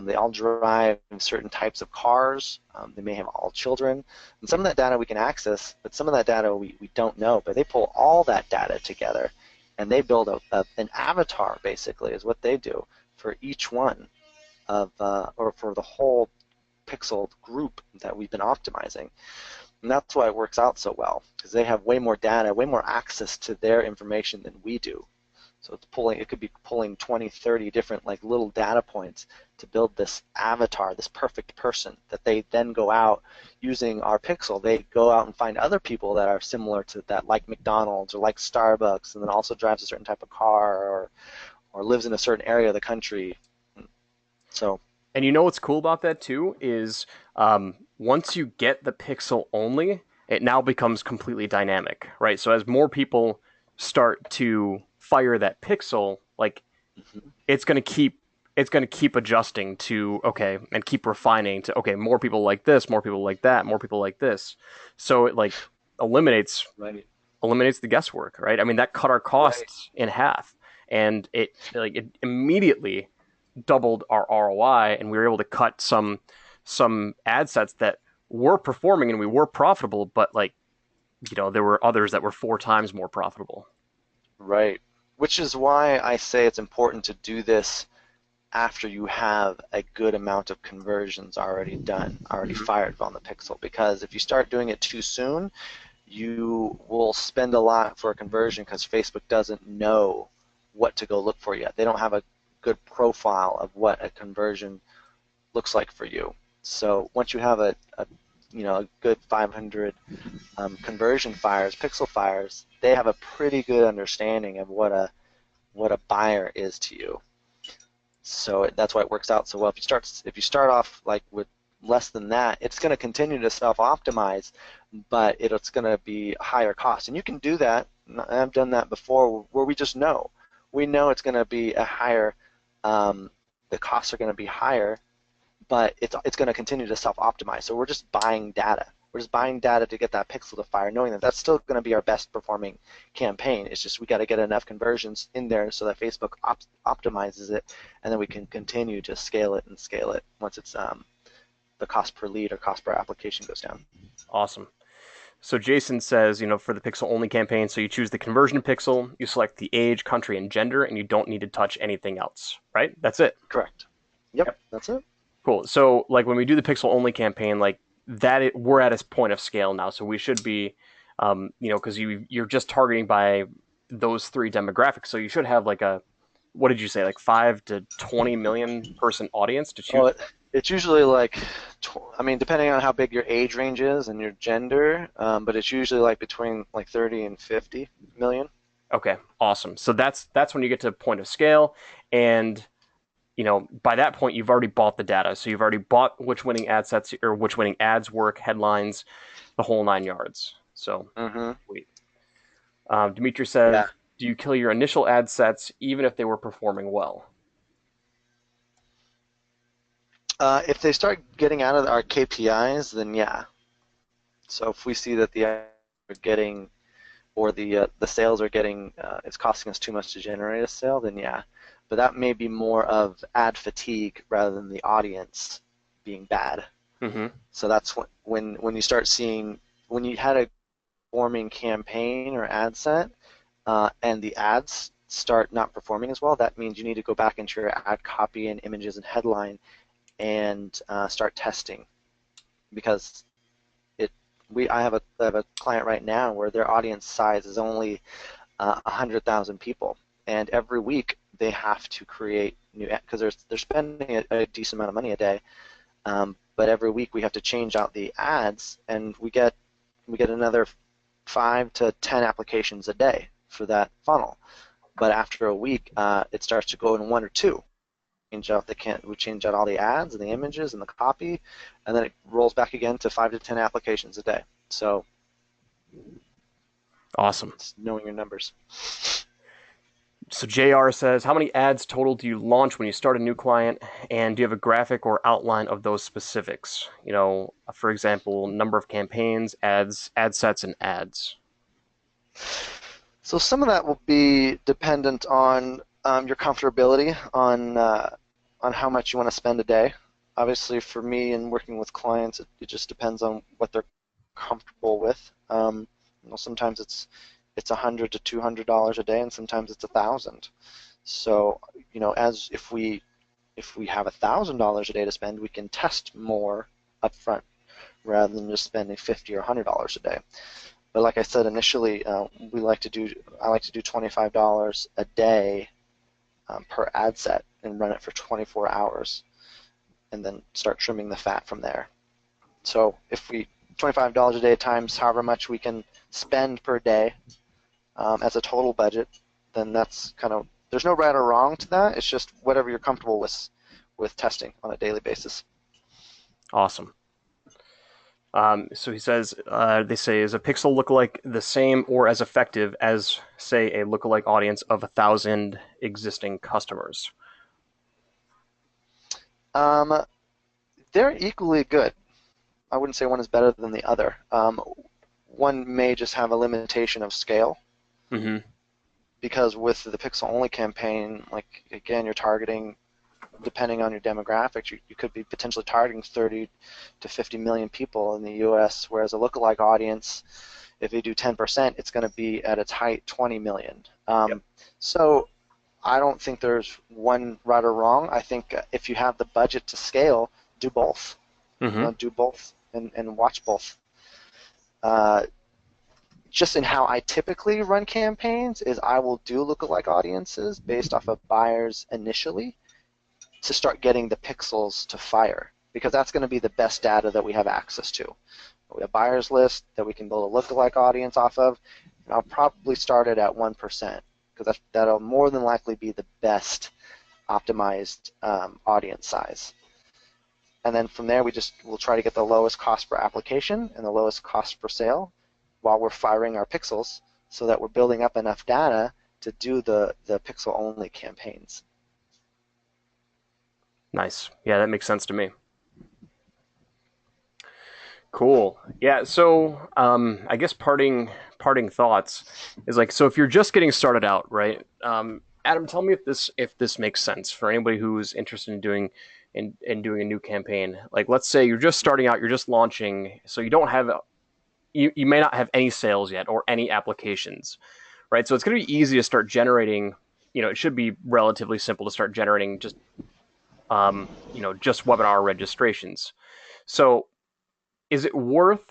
They all drive certain types of cars. They may have all children. And some of that data we can access, but some of that data we don't know. But they pull all that data together, and they build an avatar, basically, is what they do for each one of, or for the whole pixel group that we've been optimizing. And that's why it works out so well, because they have way more data, way more access to their information than we do. So it could be pulling 20, 30 different like little data points to build this avatar, this perfect person that they then go out using our pixel. They go out and find other people that are similar to that, like McDonald's or like Starbucks, and then also drives a certain type of car or lives in a certain area of the country. So. And what's cool about that too is once you get the pixel only, it now becomes completely dynamic, right? So as more people start to fire that pixel, like, it's going to keep adjusting to, okay, and keep refining to, okay, more people like this, more people like that, more people like this. So it like eliminates the guesswork, right? I mean, that cut our costs in half, and it immediately doubled our ROI, and we were able to cut some ad sets that were performing and we were profitable, but there were others that were 4 times more profitable. Right. Which is why I say it's important to do this after you have a good amount of conversions already done, already fired on the pixel. Because if you start doing it too soon, you will spend a lot for a conversion because Facebook doesn't know what to go look for yet. They don't have a good profile of what a conversion looks like for you. So once you have a good 500 conversion fires, pixel fires, they have a pretty good understanding of what a buyer is to you. So that's why it works out so well. If you start off like with less than that, it's going to continue to self-optimize, but it's going to be higher cost. And you can do that. I've done that before, where we just know. We know it's going to be a higher. The costs are going to be higher, but it's going to continue to self-optimize. So we're just buying data. We're just buying data to get that pixel to fire, knowing that that's still going to be our best performing campaign. It's just we got to get enough conversions in there so that Facebook optimizes it, and then we can continue to scale it once it's the cost per lead or cost per application goes down. Awesome. So Jason says, for the pixel only campaign, so you choose the conversion pixel, you select the age, country, and gender, and you don't need to touch anything else, right? That's it. Correct. Yep. That's it. Cool. So like when we do the pixel only campaign, like we're at a point of scale now, so we should be, because you're just targeting by those three demographics, so you should have like what did you say, like 5 to 20 million person audience to choose? It's usually like, depending on how big your age range is and your gender, but it's usually like between like 30 and 50 million. Okay, awesome. So that's when you get to point of scale, and by that point, you've already bought the data. So you've already bought which winning ad sets or which winning ads work, headlines, the whole 9 yards. So, sweet. Dimitri says, do you kill your initial ad sets even if they were performing well? If they start getting out of our KPIs, then yeah. So if we see that the ads are getting, or the sales are getting, it's costing us too much to generate a sale, then yeah. But that may be more of ad fatigue rather than the audience being bad. So that's when you start seeing, when you had a performing campaign or ad set and the ads start not performing as well, that means you need to go back into your ad copy and images and headline and start testing. Because I have a client right now where their audience size is only 100,000 people, and every week they have to create new, because they're spending a decent amount of money a day, but every week we have to change out the ads, and we get another 5 to 10 applications a day for that funnel. But after a week, it starts to go in 1 or 2. We change out all the ads and the images and the copy, and then it rolls back again to 5 to 10 applications a day. So awesome. It's knowing your numbers. So JR says, how many ads total do you launch when you start a new client, and do you have a graphic or outline of those specifics? For example, number of campaigns, ads, ad sets, and ads. So some of that will be dependent on your comfortability on how much you want to spend a day. Obviously, for me and working with clients, it just depends on what they're comfortable with. Sometimes it's $100 to $200 a day, and sometimes it's $1,000. So, as if we have $1,000 a day to spend, we can test more upfront rather than just spending $50 or $100 a day. But like I said initially, I like to do $25 a day per ad set and run it for 24 hours, and then start trimming the fat from there. So if we $25 a day times however much we can spend per day as a total budget, then that's there's no right or wrong to that. It's just whatever you're comfortable with testing on a daily basis. Awesome. So he says, they say, is a pixel lookalike the same or as effective as, say, a lookalike audience of 1,000 existing customers? They're equally good. I wouldn't say one is better than the other. One may just have a limitation of scale. Because with the pixel only campaign, like again, you're targeting, depending on your demographics, you could be potentially targeting 30 to 50 million people in the U.S., whereas a lookalike audience, if you do 10%, it's going to be at its height 20 million. So I don't think there's one right or wrong. I think if you have the budget to scale, do both. Mm-hmm. Do both and watch both. Just in how I typically run campaigns is I will do lookalike audiences based off of buyers initially to start getting the pixels to fire, because that's going to be the best data that we have access to. We have buyers list that we can build a lookalike audience off of, and I'll probably start it at 1% because that'll more than likely be the best optimized audience size. And then from there, we'll try to get the lowest cost per application and the lowest cost per sale while we're firing our pixels, so that we're building up enough data to do the pixel-only campaigns. Nice. Yeah, that makes sense to me. Cool. Yeah. So, I guess parting thoughts is like, so if you're just getting started out, right? Adam, tell me if this makes sense for anybody who's interested in doing doing a new campaign. Like, let's say you're just starting out, you're just launching, so you don't have you may not have any sales yet or any applications, right? So it's going to be easy to start generating. It should be relatively simple to start generating just just webinar registrations. So is it worth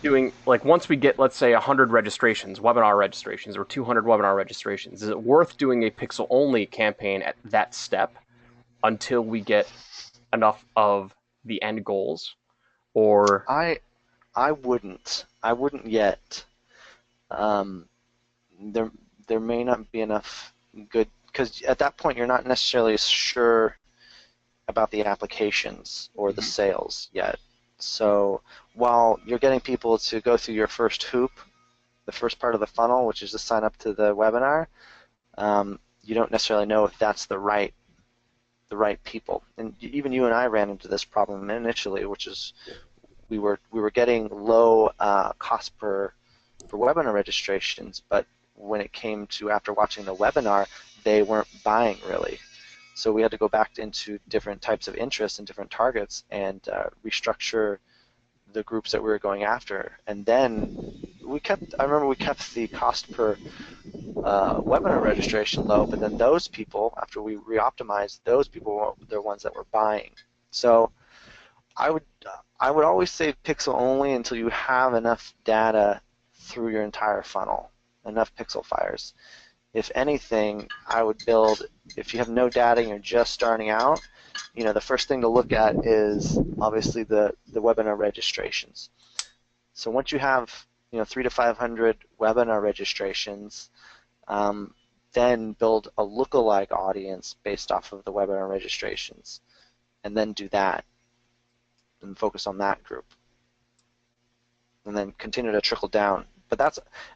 doing, like, once we get, let's say, 100 registrations, webinar registrations, or 200 webinar registrations, is it worth doing a pixel only campaign at that step until we get enough of the end goals? Or I wouldn't yet. There may not be enough good, because at that point you're not necessarily sure about the applications or the sales yet. So while you're getting people to go through your first hoop, the first part of the funnel, which is to sign up to the webinar, you don't necessarily know if that's the right people. And even you and I ran into this problem initially, which is we were getting low cost per webinar registrations, but when it came to after watching the webinar, they weren't buying really. So we had to go back into different types of interests and different targets and restructure the groups that we were going after. And then I remember we kept the cost per webinar registration low, but then those people, after we re-optimized, those people were the ones that were buying. So I would always say pixel only until you have enough data through your entire funnel, enough pixel fires. If anything, I would build, if you have no data and you're just starting out, the first thing to look at is obviously the webinar registrations. So once you have 300 to 500 webinar registrations, then build a lookalike audience based off of the webinar registrations, and then do that and focus on that group, and then continue to trickle down.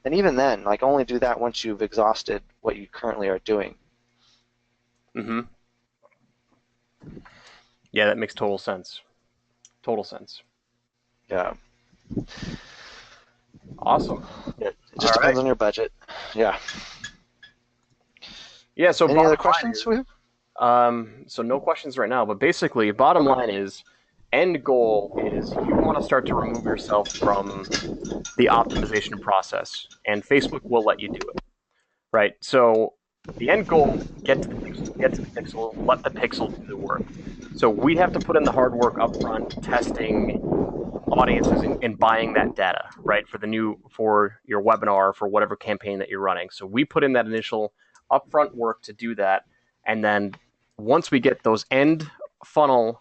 And even then, like, only do that once you've exhausted what you currently are doing. Mm-hmm. Yeah, that makes total sense. Total sense. Yeah. Awesome. It just depends on your budget. Yeah. Yeah. So any other questions we have? So no questions right now, but basically, bottom line is, end goal is you want to start to remove yourself from the optimization process, and Facebook will let you do it, right? So the end goal, get to the pixel, let the pixel do the work. So we have to put in the hard work up front, testing audiences and buying that data, right, for your webinar, for whatever campaign that you're running. So we put in that initial upfront work to do that, and then once we get those end funnel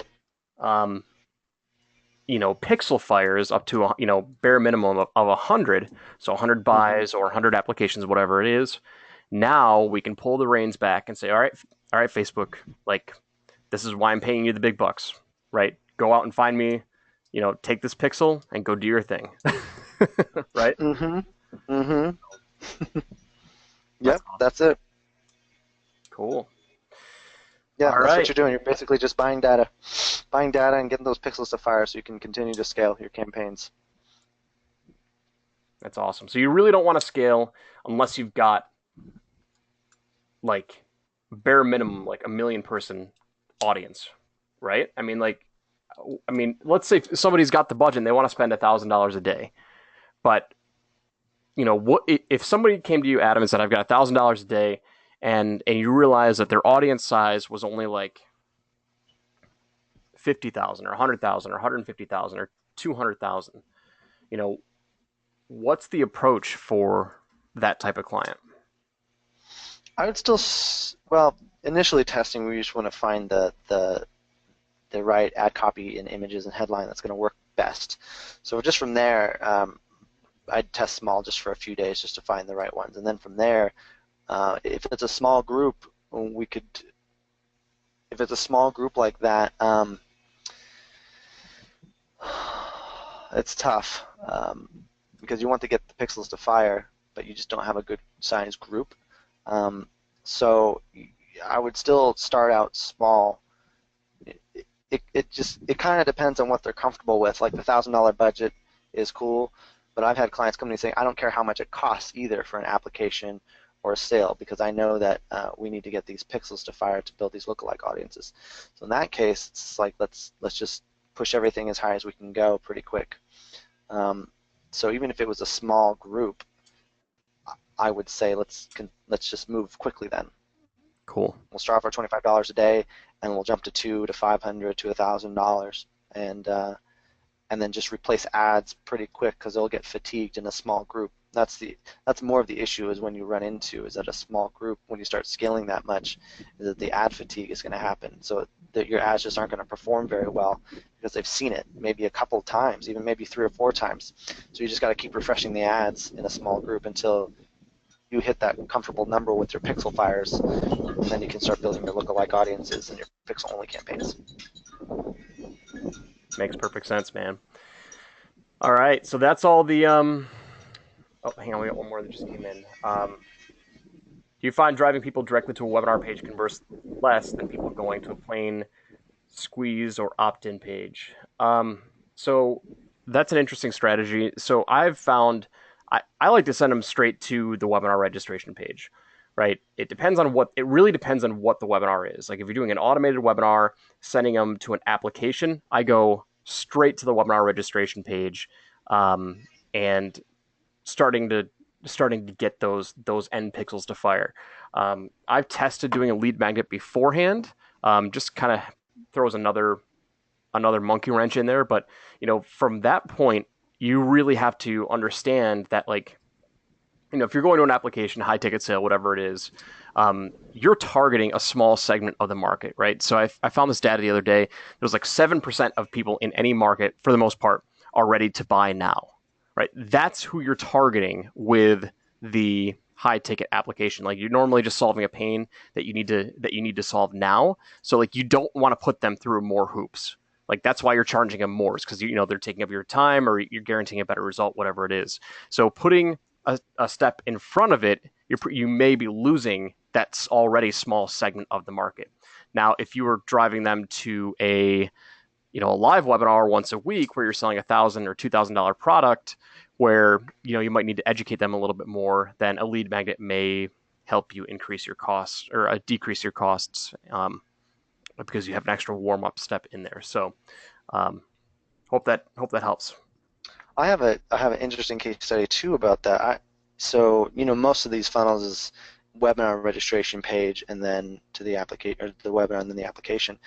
pixel fires up to bare minimum of 100, so 100 buys or 100 applications, whatever it is, now we can pull the reins back and say, all right, Facebook, like, this is why I'm paying you the big bucks, right? Go out and find me, take this pixel and go do your thing. Right? Yep, that's it. Cool. Yeah, that's what you're doing. You're basically just buying data and getting those pixels to fire so you can continue to scale your campaigns. That's awesome. So you really don't want to scale unless you've got, like, bare minimum, like, 1 million person audience, right? I mean, let's say somebody's got the budget and they want to spend $1,000 a day, but what if somebody came to you, Adam, and said, I've got $1,000 a day and you realize that their audience size was only like 50,000 or 100,000 or 150,000 or 200,000. You know, what's the approach for that type of client? I would still, well, initially testing, we just want to find the right ad copy and images and headline that's going to work best. So just from there, I'd test small just for a few days just to find the right ones, and then from there, if it's a small group, we could. If it's a small group like that, it's tough because you want to get the pixels to fire, but you just don't have a good size group. So I would still start out small. It kind of depends on what they're comfortable with. Like the $1,000 budget is cool, but I've had clients come to me saying, I don't care how much it costs either for an application or a sale, because I know that we need to get these pixels to fire to build these lookalike audiences. So in that case, it's like let's just push everything as high as we can go pretty quick. So even if it was a small group, I would say let's just move quickly then. Cool. We'll start off at $25 a day, and we'll jump to $200 to $500 to $1,000, and then just replace ads pretty quick because they'll get fatigued in a small group. That's more of the issue is when you run into is that a small group, when you start scaling that much, is that the ad fatigue is going to happen. So that your ads just aren't going to perform very well because they've seen it maybe a couple times, even maybe 3 or 4 times. So you just got to keep refreshing the ads in a small group until you hit that comfortable number with your pixel fires, and then you can start building your lookalike audiences and your pixel-only campaigns. Makes perfect sense, man. All right, so that's all the oh, hang on, we got one more that just came in. Do you find driving people directly to a webinar page converts less than people going to a plain squeeze or opt-in page? So that's an interesting strategy. So I've found I like to send them straight to the webinar registration page, right? It really depends on what the webinar is. Like if you're doing an automated webinar, sending them to an application, I go straight to the webinar registration page, and starting to get those end pixels to fire. I've tested doing a lead magnet beforehand, just kind of throws another monkey wrench in there. But from that point, you really have to understand that, like, if you're going to an application, high ticket sale, whatever it is, you're targeting a small segment of the market, right? So I found this data the other day. There's like 7% of people in any market, for the most part, are ready to buy now, right? That's who you're targeting with the high ticket application. Like you're normally just solving a pain that you need to solve now. So like you don't want to put them through more hoops. Like that's why you're charging them more, is because they're taking up your time, or you're guaranteeing a better result, whatever it is. So putting a step in front of it, you may be losing that already small segment of the market. Now, if you were driving them to a live webinar once a week where you're selling $1,000 or $2,000 product, where you might need to educate them a little bit more, then a lead magnet may help you increase your costs or decrease your costs, because you have an extra warm up step in there. So, hope that helps. I have an interesting case study too about that. So most of these funnels is webinar registration page and then to the application, or the webinar and then the application.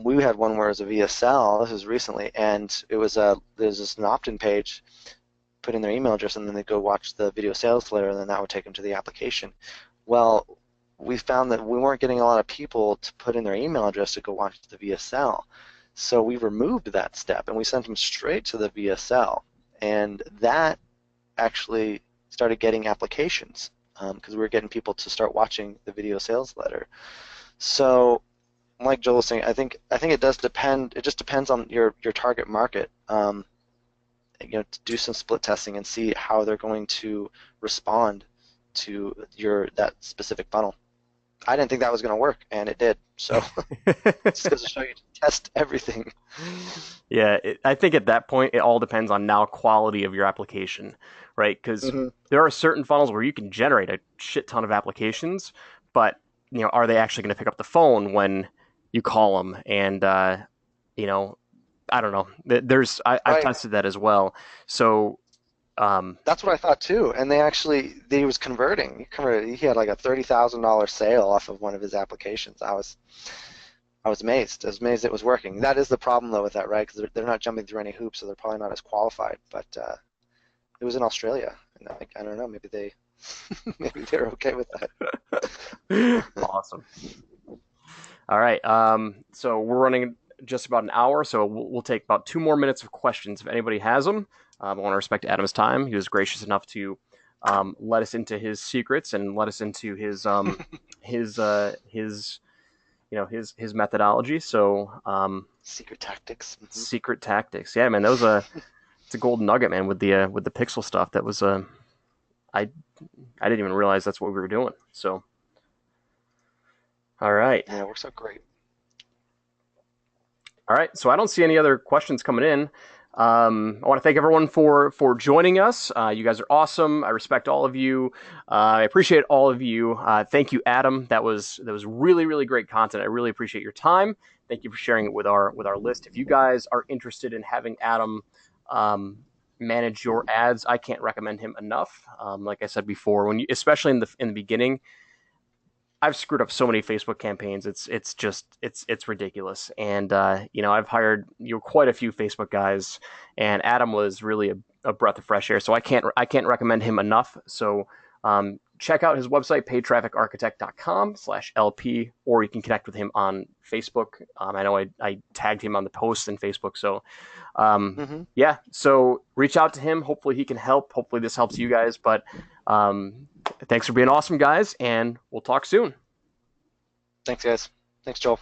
We had one where it was a VSL. This was recently, and it was there's just an opt-in page, put in their email address, and then they go watch the video sales letter, and then that would take them to the application. Well, we found that we weren't getting a lot of people to put in their email address to go watch the VSL. So we removed that step and we sent them straight to the VSL, and that actually started getting applications because we were getting people to start watching the video sales letter. So, like Joel was saying, I think it does depend. It just depends on your target market. To do some split testing and see how they're going to respond to that specific funnel. I didn't think that was going to work, and it did. So it's just to show you to test everything. Yeah, I think at that point, it all depends on now quality of your application, right? Because there are certain funnels where you can generate a shit ton of applications, but are they actually going to pick up the phone when you call them? And I don't know. I've tested that as well. So That's what I thought too. And he was converting. He had like a $30,000 sale off of one of his applications. I was amazed. I was amazed it was working. That is the problem though with that, right? Because they're not jumping through any hoops, so they're probably not as qualified. But it was in Australia, and I don't know. Maybe they maybe they're okay with that. Awesome. All right. So we're running just about an hour, so we'll take about 2 more minutes of questions if anybody has them. I want to respect Adam's time. He was gracious enough to let us into his secrets and let us into his his methodology. So Secret tactics. secret tactics. Yeah, man, that was it's a golden nugget, man, with the pixel stuff. That was I didn't even realize that's what we were doing. So all right. Yeah, it works out great. All right, so I don't see any other questions coming in. I want to thank everyone for joining us. You guys are awesome. I respect all of you. I appreciate all of you. Thank you, Adam. That was really really great content. I really appreciate your time. Thank you for sharing it with our list. If you guys are interested in having Adam manage your ads, I can't recommend him enough. Like I said before, especially in the beginning, I've screwed up so many Facebook campaigns. It's ridiculous. And I've hired quite a few Facebook guys, and Adam was really a breath of fresh air. So I can't recommend him enough. So check out his website, paidtrafficarchitect.com/LP, or you can connect with him on Facebook. I know I tagged him on the post in Facebook. So yeah, so reach out to him. Hopefully he can help. Hopefully this helps you guys. But thanks for being awesome, guys, and we'll talk soon. Thanks, guys. Thanks, Joel.